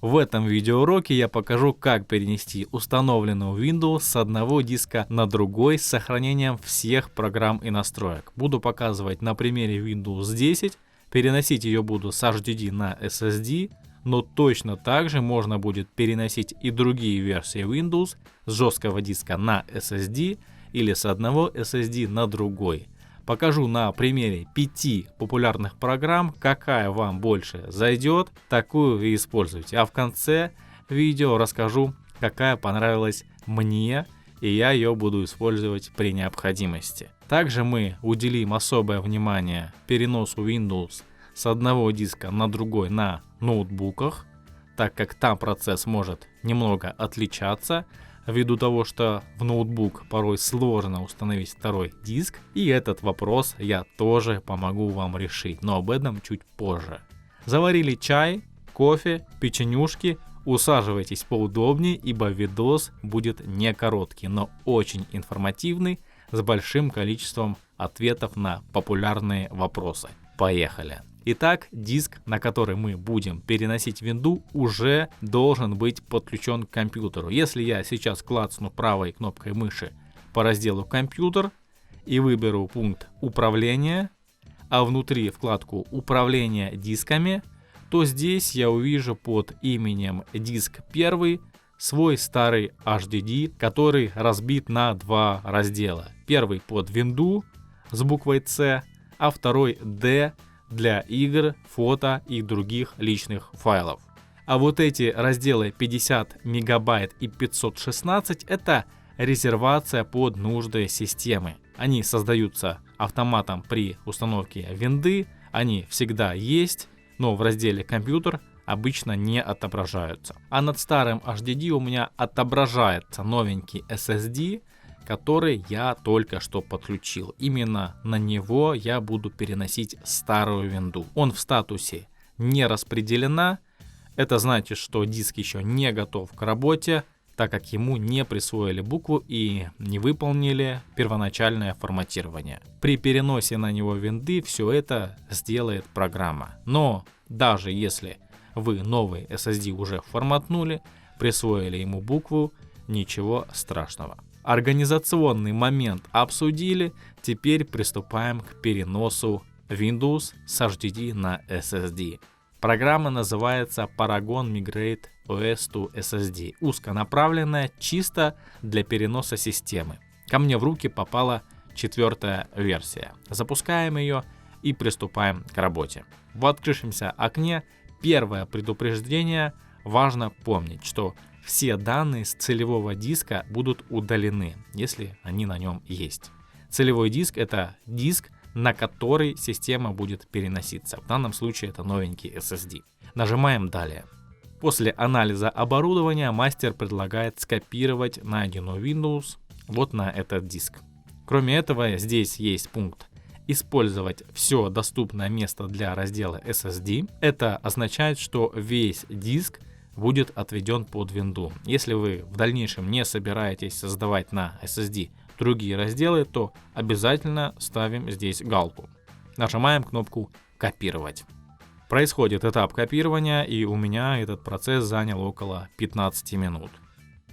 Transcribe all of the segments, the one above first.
В этом видеоуроке я покажу, как перенести установленную Windows с одного диска на другой с сохранением всех программ и настроек. Буду показывать на примере Windows 10, переносить ее буду с HDD на SSD, но точно так же можно будет переносить и другие версии Windows с жесткого диска на SSD или с одного SSD на другой. Покажу на примере 5 популярных программ, какая вам больше зайдет, такую и используйте. А в конце видео расскажу, какая понравилась мне, и я ее буду использовать при необходимости. Также мы уделим особое внимание переносу Windows с одного диска на другой на ноутбуках, так как там процесс может немного отличаться, ввиду того, что в ноутбук порой сложно установить второй диск, и этот вопрос я тоже помогу вам решить, но об этом чуть позже. Заварили чай, кофе, печенюшки, усаживайтесь поудобнее, ибо видос будет не короткий, но очень информативный, с большим количеством ответов на популярные вопросы. Поехали! Итак, диск, на который мы будем переносить винду, уже должен быть подключен к компьютеру. Если я сейчас клацну правой кнопкой мыши по разделу «Компьютер» и выберу пункт «Управление», а внутри вкладку «Управление дисками», то здесь я увижу под именем «Диск 1» свой старый HDD, который разбит на два раздела. Первый под винду с буквой «С», а второй «D» для игр, фото и других личных файлов. А вот эти разделы 50 мегабайт и 516 это резервация под нужды системы. Они создаются автоматом при установке винды, они всегда есть, но в разделе компьютер обычно не отображаются. А над старым HDD у меня отображается новенький SSD, который я только что подключил. Именно на него я буду переносить старую винду. Он в статусе не распределена. Это значит, что диск еще не готов к работе, так как ему не присвоили букву и не выполнили первоначальное форматирование. При переносе на него винды все это сделает программа. Но даже если вы новый SSD уже форматнули, присвоили ему букву, ничего страшного. Организационный момент обсудили, теперь приступаем к переносу Windows с HDD на SSD. Программа называется Paragon Migrate OS to SSD, узконаправленная, чисто для переноса системы. Ко мне в руки попала 4-я версия. Запускаем ее и приступаем к работе. В открывшемся окне первое предупреждение: важно помнить, что все данные с целевого диска будут удалены, если они на нем есть. Целевой диск — это диск, на который система будет переноситься. В данном случае это новенький SSD. Нажимаем «Далее». После анализа оборудования мастер предлагает скопировать найденную Windows вот на этот диск. Кроме этого, здесь есть пункт «Использовать все доступное место для раздела SSD». Это означает, что весь диск будет отведен под винду. Если вы в дальнейшем не собираетесь создавать на SSD другие разделы, то обязательно ставим здесь галку. Нажимаем кнопку «Копировать». Происходит этап копирования, и у меня этот процесс занял около 15 минут.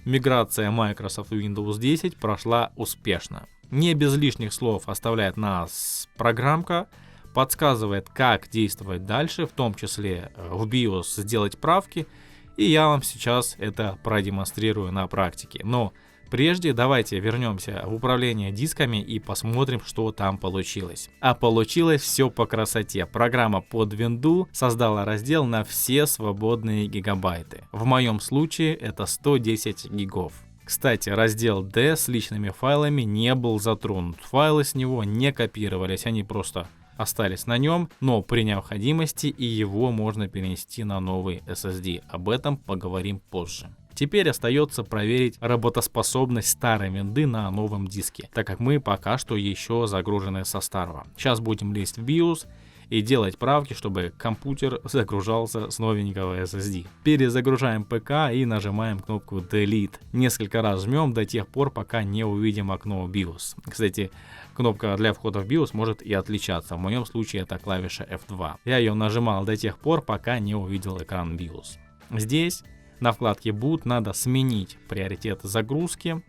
Миграция Microsoft Windows 10 прошла успешно. Не без лишних слов оставляет нас программка, подсказывает, как действовать дальше, в том числе в BIOS сделать правки. И я вам сейчас это продемонстрирую на практике. Но прежде давайте вернемся в управление дисками и посмотрим, что там получилось. А получилось все по красоте. Программа под винду создала раздел на все свободные гигабайты. В моем случае это 110 гигов. Кстати, раздел D с личными файлами не был затронут. Файлы с него не копировались, они просто остались на нем, но при необходимости и его можно перенести на новый SSD. Об этом поговорим позже. Теперь остается проверить работоспособность старой винды на новом диске, так как мы пока что еще загружены со старого. Сейчас будем лезть в BIOS и делать правки, чтобы компьютер загружался с новенького SSD. Перезагружаем ПК и нажимаем кнопку Delete. Несколько раз жмем до тех пор, пока не увидим окно BIOS. Кстати, кнопка для входа в BIOS может и отличаться. В моем случае это клавиша F2. Я ее нажимал до тех пор, пока не увидел экран BIOS. Здесь на вкладке Boot надо сменить приоритет загрузки.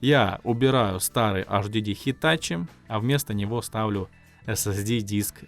Я убираю старый HDD Hitachi, а вместо него ставлю SSD диск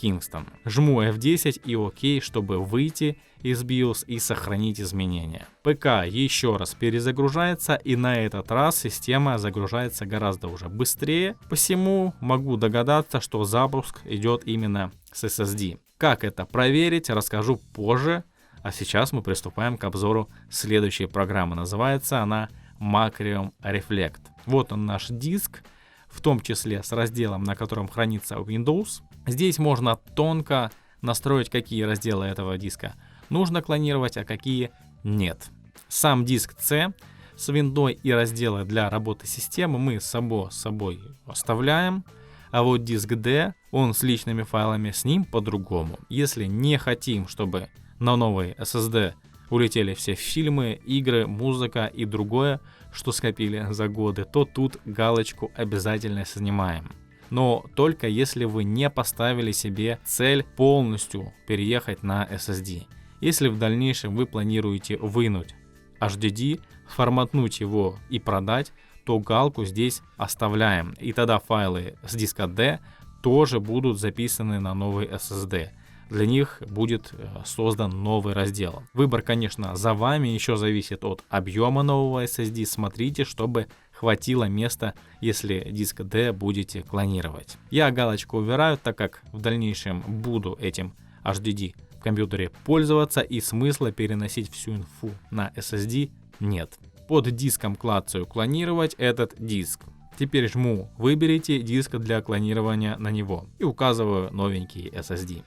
Kingston. Жму F10 и ОК, чтобы выйти из BIOS и сохранить изменения. ПК еще раз перезагружается, и на этот раз система загружается гораздо уже быстрее, посему могу догадаться, что запуск идет именно с SSD. Как это проверить, расскажу позже, а сейчас мы приступаем к обзору следующей программы. Называется она Macrium Reflect. Вот он наш диск, в том числе с разделом, на котором хранится Windows. Здесь можно тонко настроить, какие разделы этого диска нужно клонировать, а какие нет. Сам диск C с виндой и разделы для работы системы мы с собой оставляем, а вот диск D, он с личными файлами, с ним по-другому. Если не хотим, чтобы на новый SSD улетели все фильмы, игры, музыка и другое, что скопили за годы, то тут галочку обязательно снимаем. Но только если вы не поставили себе цель полностью переехать на SSD. Если в дальнейшем вы планируете вынуть HDD, форматнуть его и продать, то галку здесь оставляем. И тогда файлы с диска D тоже будут записаны на новый SSD. Для них будет создан новый раздел. Выбор, конечно, за вами, еще зависит от объема нового SSD. Смотрите, чтобы хватило места, если диск D будете клонировать. Я галочку убираю, так как в дальнейшем буду этим HDD в компьютере пользоваться, и смысла переносить всю инфу на SSD нет. Под диском клацаю «Клонировать этот диск». Теперь жму «Выберите диск для клонирования на него» и указываю новенький SSD.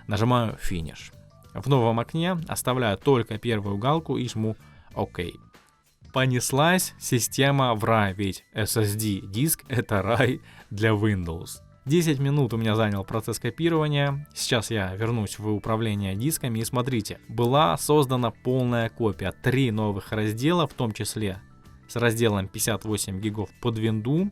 Нажимаю «Finish». В новом окне оставляю только первую галку и жму «ОК». Понеслась система в рай, ведь SSD диск — это рай для Windows. 10 минут у меня занял процесс копирования. Сейчас я вернусь в управление дисками и смотрите, была создана полная копия. 3 новых раздела, в том числе с разделом 58 гигов под винду.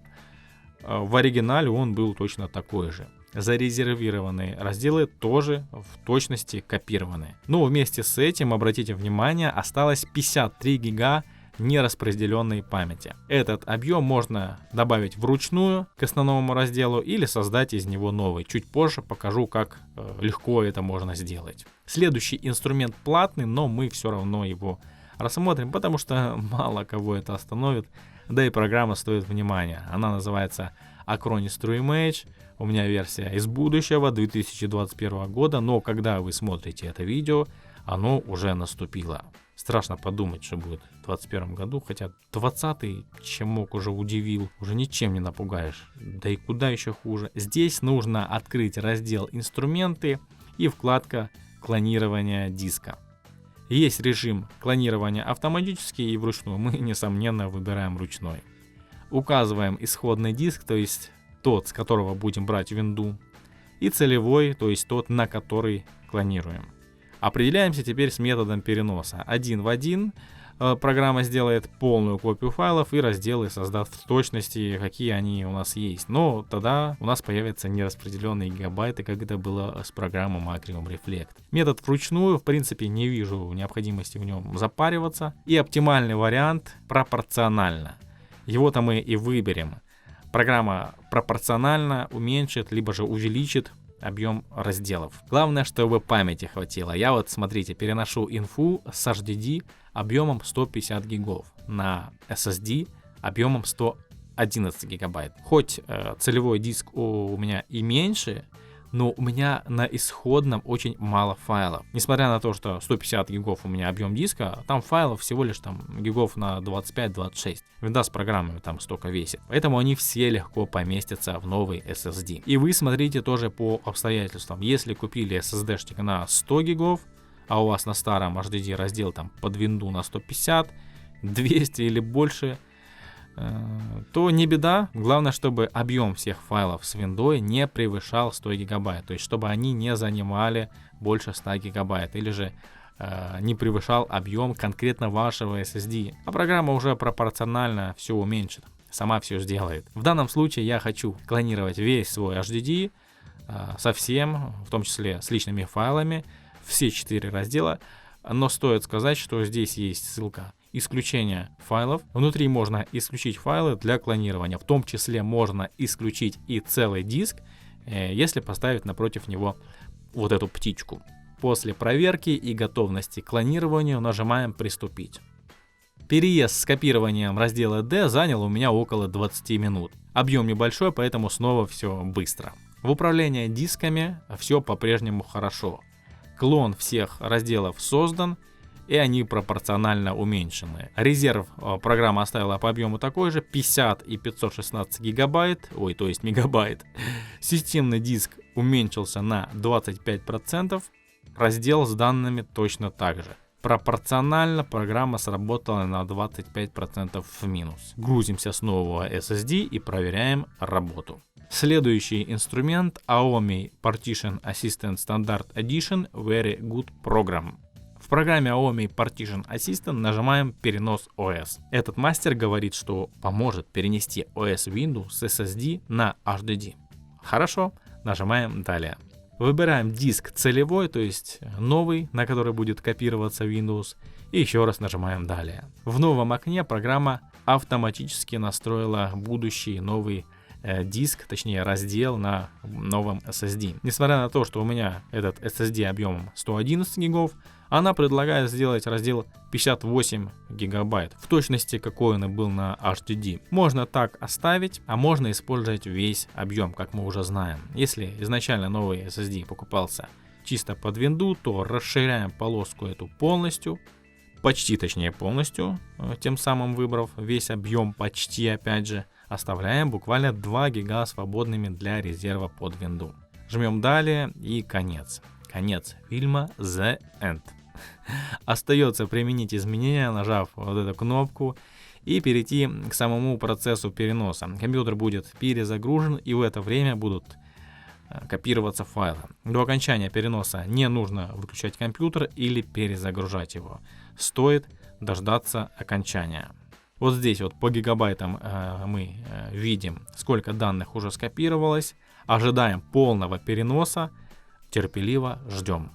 В оригинале он был точно такой же. Зарезервированные разделы тоже в точности копированы. Но вместе с этим, обратите внимание, осталось 53 гига нераспределенной памяти. Этот объем можно добавить вручную к основному разделу или создать из него новый. Чуть позже покажу, как легко это можно сделать. Следующий инструмент платный, но мы все равно его рассмотрим, потому что мало кого это остановит, да и программа стоит внимания. Она называется Acronis TrueImage. У меня версия из будущего 2021 года, но когда вы смотрите это видео, оно уже наступило. Страшно подумать, что будет в 2021 году, хотя 2020 чем мог уже удивил, уже ничем не напугаешь, да и куда еще хуже. Здесь нужно открыть раздел «Инструменты» и вкладка «Клонирование диска». Есть режим клонирования автоматический и вручную, мы, несомненно, выбираем ручной. Указываем исходный диск, то есть тот, с которого будем брать винду, и целевой, то есть тот, на который клонируем. Определяемся теперь с методом переноса. 1 в 1 программа сделает полную копию файлов и разделы создаст в точности, какие они у нас есть. Но тогда у нас появятся нераспределенные гигабайты, как это было с программой Macrium Reflect. Метод вручную, в принципе, не вижу необходимости в нем запариваться. И оптимальный вариант пропорционально. Его-то мы и выберем. Программа пропорционально уменьшит, либо же увеличит объем разделов. Главное, чтобы памяти хватило. Я вот, смотрите, переношу инфу с HDD объемом 150 гигов на SSD объемом 111 гигабайт. Хоть целевой диск у меня и меньше, но у меня на исходном очень мало файлов. Несмотря на то, что 150 гигов у меня объем диска, там файлов всего лишь там гигов на 25-26. Винда с программами там столько весит. Поэтому они все легко поместятся в новый SSD. И вы смотрите тоже по обстоятельствам. Если купили SSD-шник на 100 гигов, а у вас на старом HDD раздел там под винду на 150, 200 или больше, то не беда. Главное, чтобы объем всех файлов с виндой не превышал 100 гигабайт. То есть, чтобы они не занимали больше 100 гигабайт. Или же не превышал объем конкретно вашего SSD. А программа уже пропорционально все уменьшит. Сама все сделает. В данном случае я хочу клонировать весь свой HDD со всем, в том числе с личными файлами, все 4 раздела. Но стоит сказать, что здесь есть ссылка исключения файлов. Внутри можно исключить файлы для клонирования. В том числе можно исключить и целый диск, если поставить напротив него вот эту птичку. После проверки и готовности к клонированию нажимаем «Приступить». Переезд с копированием раздела D занял у меня около 20 минут. Объем небольшой, поэтому снова все быстро. В управлении дисками все по-прежнему хорошо. Клон всех разделов создан, и они пропорционально уменьшены. Резерв программа оставила по объему такой же, 50 и 516 гигабайт, то есть мегабайт. Системный диск уменьшился на 25%, раздел с данными точно так же. Пропорционально программа сработала на 25% в минус. Грузимся с нового SSD и проверяем работу. Следующий инструмент AOMI Partition Assistant Standard Edition Very Good Program. В программе AOMI Partition Assistant нажимаем «Перенос OS». Этот мастер говорит, что поможет перенести OS Windows с SSD на HDD. Хорошо, нажимаем «Далее». Выбираем диск целевой, то есть новый, на который будет копироваться Windows, и еще раз нажимаем «Далее». В новом окне программа автоматически настроила будущий новый диск, точнее раздел на новом SSD. Несмотря на то, что у меня этот SSD объемом 111 гигов, она предлагает сделать раздел 58 гигабайт, в точности какой он и был на HDD. Можно так оставить, а можно использовать весь объем, как мы уже знаем. Если изначально новый SSD покупался чисто под винду, то расширяем полоску эту полностью, почти точнее полностью, тем самым выбрав весь объем почти опять же, оставляем буквально 2 гига свободными для резерва под винду. Жмем «Далее» и конец. Конец фильма The End. Остается применить изменения, нажав вот эту кнопку, и перейти к самому процессу переноса. Компьютер будет перезагружен, и в это время будут копироваться файлы. До окончания переноса не нужно выключать компьютер или перезагружать его. Стоит дождаться окончания. Вот здесь вот по гигабайтам мы видим, сколько данных уже скопировалось. Ожидаем полного переноса, терпеливо ждем.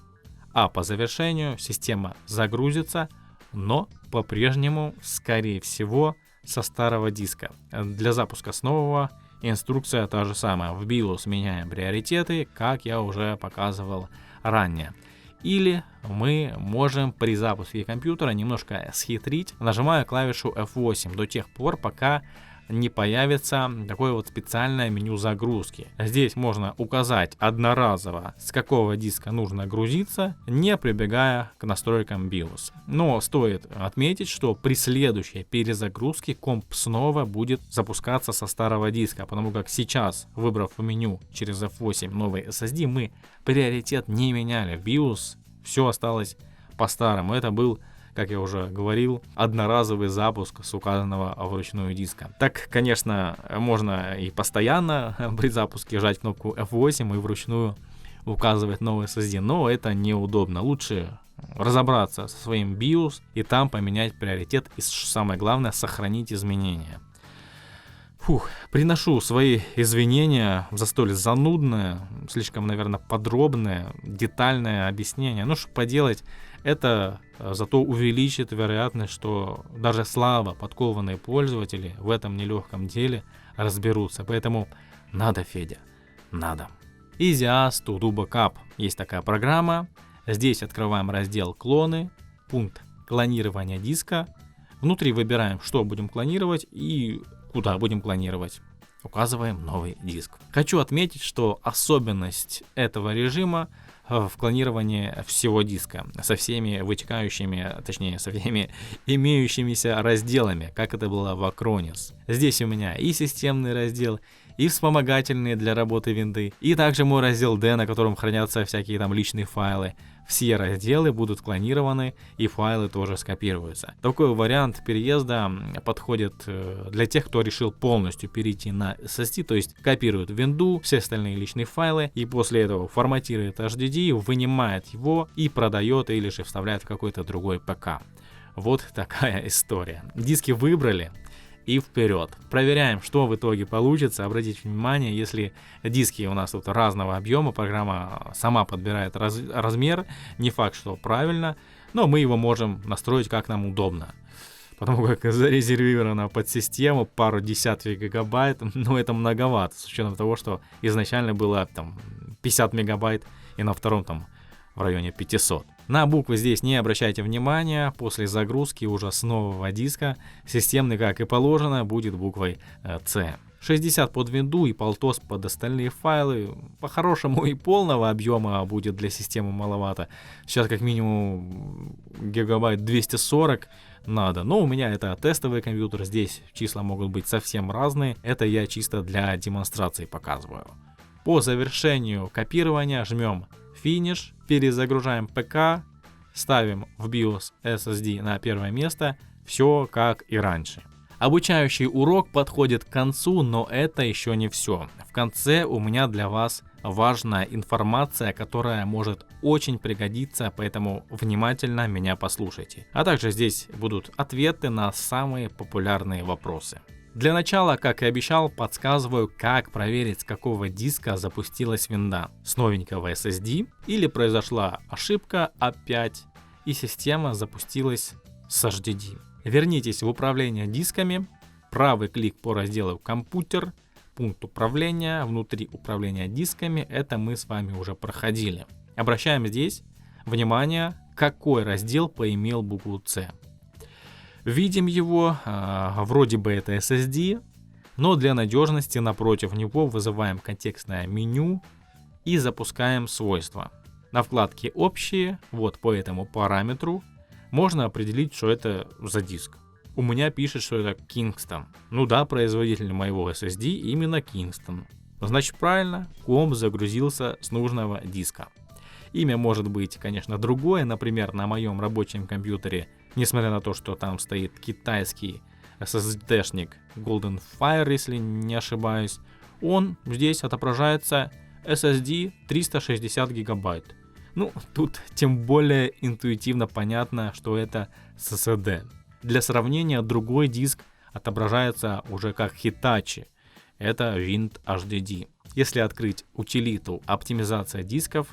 А по завершению система загрузится, но по-прежнему, скорее всего, со старого диска. Для запуска с нового инструкция та же самая. В BIOS меняем приоритеты, как я уже показывал ранее. Или мы можем при запуске компьютера немножко схитрить, нажимая клавишу F8 до тех пор, пока не появится такое вот специальное меню загрузки. Здесь можно указать одноразово, с какого диска нужно грузиться, не прибегая к настройкам BIOS. Но стоит отметить, что при следующей перезагрузке комп снова будет запускаться со старого диска, потому как сейчас, выбрав в меню через F8 новый SSD, мы приоритет не меняли. В BIOS все осталось по-старому. Это был, как я уже говорил, одноразовый запуск с указанного вручную диска. Так, конечно, можно и постоянно при запуске жать кнопку F8 и вручную указывать новый SSD, но это неудобно. Лучше разобраться со своим BIOS и там поменять приоритет, и самое главное, сохранить изменения. Приношу свои извинения за столь занудное, слишком, наверное, подробное, детальное объяснение. Ну, что поделать, это зато увеличит вероятность, что даже слабо подкованные пользователи в этом нелегком деле разберутся. Поэтому надо, Федя, надо. EasyAS To Do Backup. Есть такая программа. Здесь открываем раздел «Клоны», пункт «Клонирование диска». Внутри выбираем, что будем клонировать и куда будем клонировать. Указываем новый диск. Хочу отметить, что особенность этого режима в клонировании всего диска со всеми вытекающими, точнее со всеми имеющимися разделами, как это было в Acronis. Здесь у меня и системный раздел, и вспомогательные для работы винды, и также мой раздел D, на котором хранятся всякие там личные файлы. Все разделы будут клонированы, и файлы тоже скопируются. Такой вариант переезда подходит для тех, кто решил полностью перейти на SSD, то есть копирует винду, все остальные личные файлы, и после этого форматирует HDD, вынимает его и продает или же вставляет в какой-то другой ПК. Вот такая история. Диски выбрали. И вперед. Проверяем, что в итоге получится. Обратите внимание, если диски у нас тут разного объема, программа сама подбирает размер, не факт, что правильно, Но мы его можем настроить как нам удобно. Потому как зарезервировано под систему пару десятков гигабайт, ну это многовато, с учетом того, что изначально было там 50 мегабайт и на втором там в районе 500. На буквы здесь не обращайте внимания, после загрузки уже с нового диска системный, как и положено, будет буквой C. 60 под винду и полтос под остальные файлы. По-хорошему и полного объема будет для системы маловато. Сейчас как минимум гигабайт 240 надо. Но у меня это тестовый компьютер, здесь числа могут быть совсем разные. Это я чисто для демонстрации показываю. По завершению копирования жмем Finish, перезагружаем ПК, ставим в BIOS SSD на первое место. Все как и раньше. Обучающий урок подходит к концу, но это еще не все. В конце у меня для вас важная информация, которая может очень пригодиться, поэтому внимательно меня послушайте. А также здесь будут ответы на самые популярные вопросы. Для начала, как и обещал, подсказываю, как проверить, с какого диска запустилась винда. С новенького SSD или произошла ошибка опять и система запустилась с HDD. Вернитесь в управление дисками, правый клик по разделу «Компьютер», пункт управления, внутри управления дисками, это мы с вами уже проходили. Обращаем здесь внимание, какой раздел поимел букву C. Видим его, вроде бы это SSD, но для надежности напротив него вызываем контекстное меню и запускаем свойства. На вкладке «Общие», вот по этому параметру, можно определить, что это за диск. У меня пишет, что это Kingston. Ну да, производитель моего SSD именно Kingston. Значит, правильно, комп загрузился с нужного диска. Имя может быть, конечно, другое. Например, на моем рабочем компьютере, несмотря на то, что там стоит китайский SSD-шник Golden Fire, если не ошибаюсь, он здесь отображается SSD 360 гигабайт. Ну, тут тем более интуитивно понятно, что это SSD. Для сравнения, другой диск отображается уже как Hitachi. Это WinHDD. Если открыть утилиту «Оптимизация дисков»,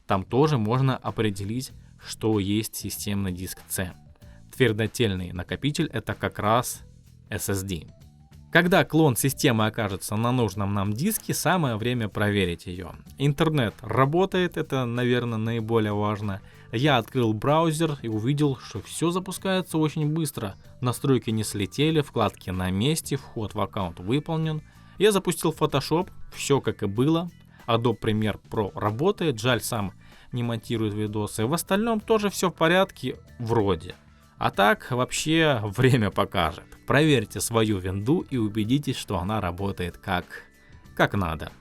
там тоже можно определить, что есть системный диск C. Твердотельный накопитель — это как раз SSD. Когда клон системы окажется на нужном нам диске, самое время проверить ее. Интернет работает, это, наверное, наиболее важно. Я открыл браузер и увидел, что все запускается очень быстро. Настройки не слетели, вкладки на месте, вход в аккаунт выполнен. Я запустил Photoshop, все как и было. Adobe Premiere Pro работает, жаль, сам не монтирует видосы. В остальном тоже все в порядке, вроде. А так, вообще, время покажет. Проверьте свою винду и убедитесь, что она работает как надо.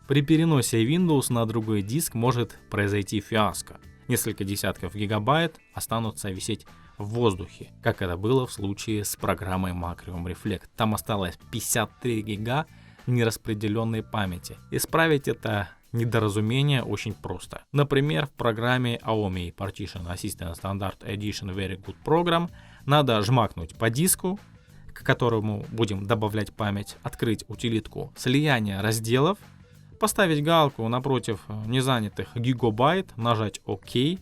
При переносе Windows на другой диск может произойти фиаско. Несколько десятков гигабайт останутся висеть в воздухе, как это было в случае с программой Macrium Reflect. Там осталось 53 гига нераспределенной памяти. Исправить это недоразумение очень просто. Например, в программе AOMI Partition Assistant Standard Edition Very Good Program надо жмакнуть по диску, к которому будем добавлять память, открыть утилитку слияния разделов, поставить галку напротив незанятых гигабайт, нажать ОК и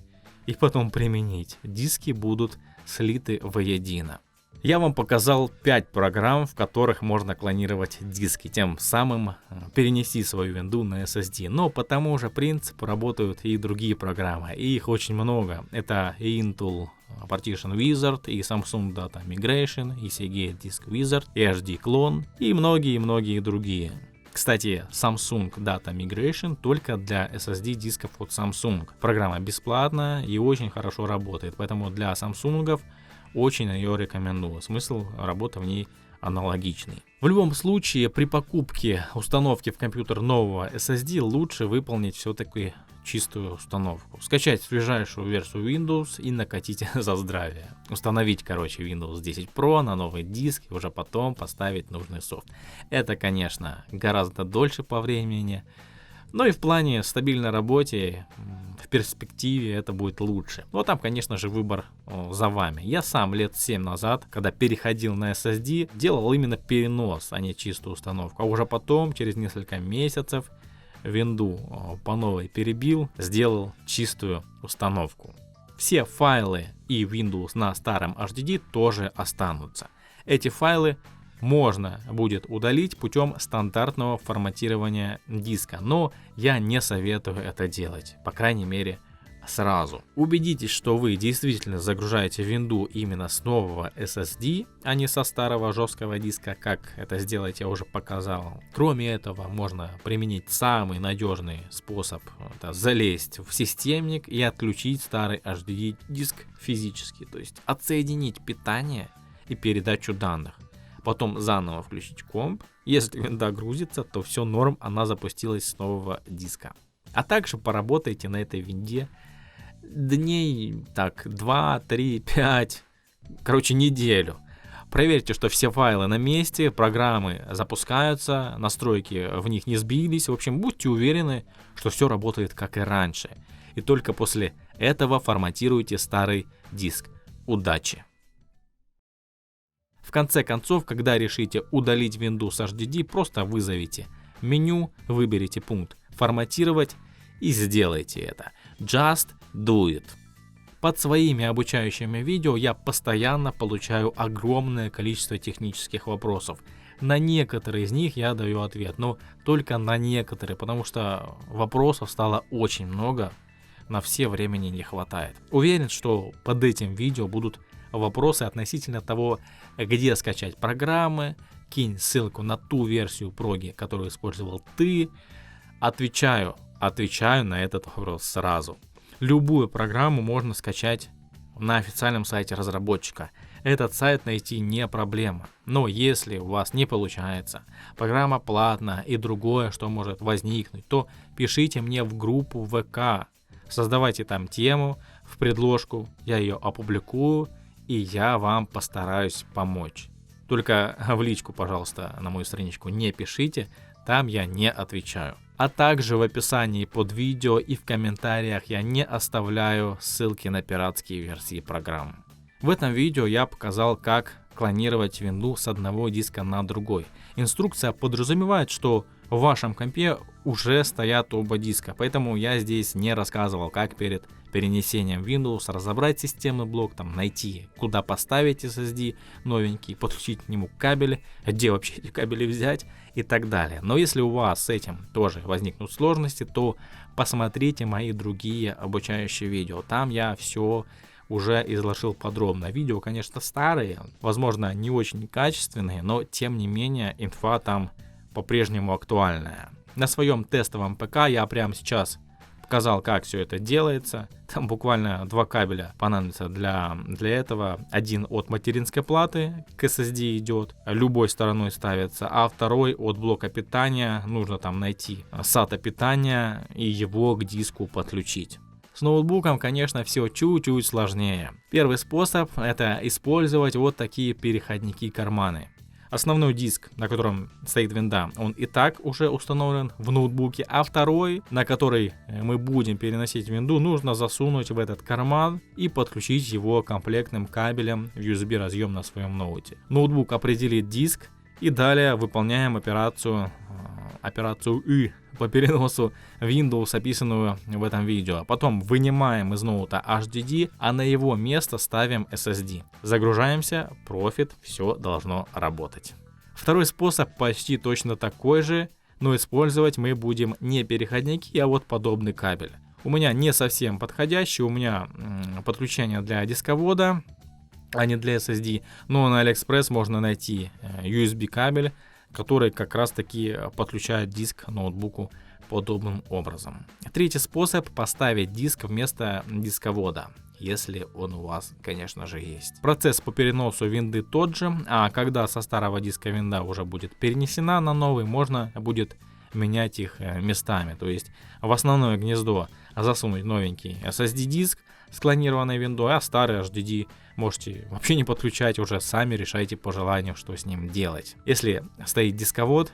потом применить. Диски будут слиты воедино. Я вам показал 5 программ, в которых можно клонировать диски, тем самым перенести свою винду на SSD. Но по тому же принципу работают и другие программы, и их очень много. Это и Intel Partition Wizard, и Samsung Data Migration, и Seagate Disk Wizard, и HD Clone, и многие другие. Кстати, Samsung Data Migration только для SSD дисков от Samsung. Программа бесплатная и очень хорошо работает, поэтому для Samsung очень ее рекомендую. Смысл работы в ней аналогичный. В любом случае, при покупке установки в компьютер нового SSD лучше выполнить все-таки чистую установку. Скачать ближайшую версию Windows и накатить за здравие. Установить, Windows 10 Pro на новый диск и уже потом поставить нужный софт. Это, конечно, гораздо дольше по времени. Но и в плане стабильной работы в перспективе это будет лучше. Но там, конечно же, выбор за вами. Я сам лет 7 назад, когда переходил на SSD, делал именно перенос, а не чистую установку. А уже потом, через несколько месяцев, винду по новой перебил, сделал чистую установку. Все файлы и Windows на старом HDD тоже останутся. Эти файлы можно будет удалить путем стандартного форматирования диска, но я не советую это делать, по крайней мере, сразу. Убедитесь, что вы действительно загружаете Windows именно с нового SSD, а не со старого жесткого диска, как это сделать я уже показал. Кроме этого, можно применить самый надежный способ — это залезть в системник и отключить старый HDD диск физически, то есть отсоединить питание и передачу данных. Потом заново включить комп. Если винда грузится, то все норм, она запустилась с нового диска. А также поработайте на этой винде дней так 2, 3, 5, короче, неделю. Проверьте, что все файлы на месте, программы запускаются, настройки в них не сбились. В общем, будьте уверены, что все работает как и раньше. И только после этого форматируйте старый диск. Удачи! В конце концов, когда решите удалить Windows HDD, просто вызовите меню, выберите пункт «Форматировать» и сделайте это. Just do it. Под своими обучающими видео я постоянно получаю огромное количество технических вопросов. На некоторые из них я даю ответ, но только на некоторые, потому что вопросов стало очень много, на все времени не хватает. Уверен, что под этим видео будут вопросы относительно того, где скачать программы, кинь ссылку на ту версию проги, которую использовал ты. Отвечаю на этот вопрос сразу. Любую программу можно скачать на официальном сайте разработчика. Этот сайт найти не проблема. Но если у вас не получается, программа платная и другое, что может возникнуть, то пишите мне в группу ВК. Создавайте там тему в предложку, я ее опубликую, и я вам постараюсь помочь. Только в личку, пожалуйста, на мою страничку не пишите, там я не отвечаю. А также в описании под видео и в комментариях я не оставляю ссылки на пиратские версии программ. В этом видео я показал, как клонировать Windows с одного диска на другой. Инструкция подразумевает, что в вашем компе уже стоят оба диска, поэтому я здесь не рассказывал, как перед перенесением Windows разобрать системный блок, там найти, куда поставить SSD новенький, подключить к нему кабели, где вообще эти кабели взять и так далее. Но если у вас с этим тоже возникнут сложности, то посмотрите мои другие обучающие видео. Там я все уже изложил подробно. Видео, конечно, старые, возможно, не очень качественные, но тем не менее инфа там по-прежнему актуальная. На своем тестовом ПК я прямо сейчас показал, как все это делается. Там буквально 2 кабеля понадобится для этого. Один от материнской платы к SSD идет, любой стороной ставится, а второй от блока питания. Нужно там найти SATA питания и его к диску подключить. С ноутбуком, конечно, все чуть-чуть сложнее. Первый способ — это использовать вот такие переходники-карманы. Основной диск, на котором стоит винда, он и так уже установлен в ноутбуке, а второй, на который мы будем переносить винду, нужно засунуть в этот карман и подключить его комплектным кабелем в USB разъем на своем ноуте. Ноутбук определит диск, и далее выполняем операцию И по переносу Windows, описанную в этом видео. Потом вынимаем из ноута HDD, а на его место ставим SSD. Загружаемся, профит, все должно работать. Второй способ почти точно такой же, но использовать мы будем не переходники, а вот подобный кабель. У меня не совсем подходящий, у меня подключение для дисковода, а не для SSD, но на AliExpress можно найти USB кабель, который как раз таки подключает диск к ноутбуку подобным образом. Третий способ — поставить диск вместо дисковода, если он у вас, конечно же, есть. Процесс по переносу винды тот же, а когда со старого диска винда уже будет перенесена на новый, можно будет менять их местами. То есть в основное гнездо засунуть новенький SSD диск с клонированной виндой, а старый HDD можете вообще не подключать, уже сами решайте по желанию, что с ним делать. Если стоит дисковод,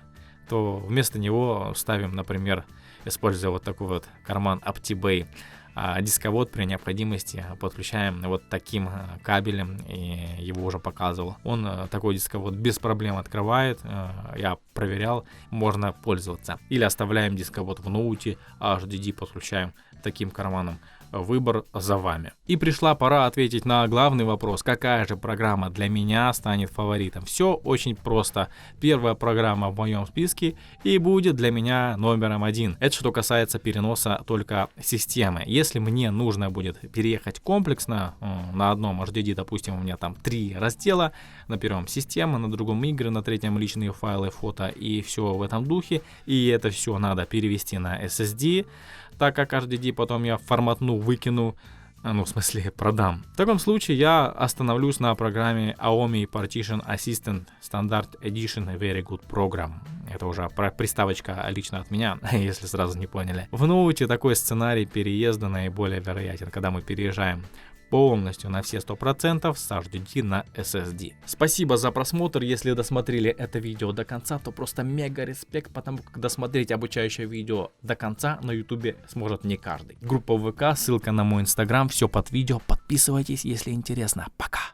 то вместо него ставим, например, используя вот такой вот карман OptiBay, а дисковод при необходимости подключаем вот таким кабелем, и его уже показывал. Он такой дисковод без проблем открывает, я проверял, можно пользоваться. Или оставляем дисковод в ноуте, а HDD подключаем таким карманом выбор за вами. И пришла пора ответить на главный вопрос, какая же программа для меня станет фаворитом. Все очень просто. Первая программа в моем списке и будет для меня номером 1. Это что касается переноса только системы. Если мне нужно будет переехать комплексно на одном HDD, допустим, у меня там 3 раздела, на первом система, на другом игры, на третьем личные файлы, фото и все в этом духе, и это все надо перевести на SSD, так как HDD потом я форматну, выкину, в смысле продам. В таком случае я остановлюсь на программе AOMI Partition Assistant Standard Edition Very Good Program. Это уже приставочка лично от меня, если сразу не поняли. В ноуте такой сценарий переезда наиболее вероятен, когда мы переезжаем полностью на все 100% с HDD на SSD. Спасибо за просмотр. Если досмотрели это видео до конца, то просто мега респект, потому как досмотреть обучающее видео до конца на YouTube сможет не каждый. Группа ВК, ссылка на мой инстаграм, все под видео. Подписывайтесь, если интересно. Пока!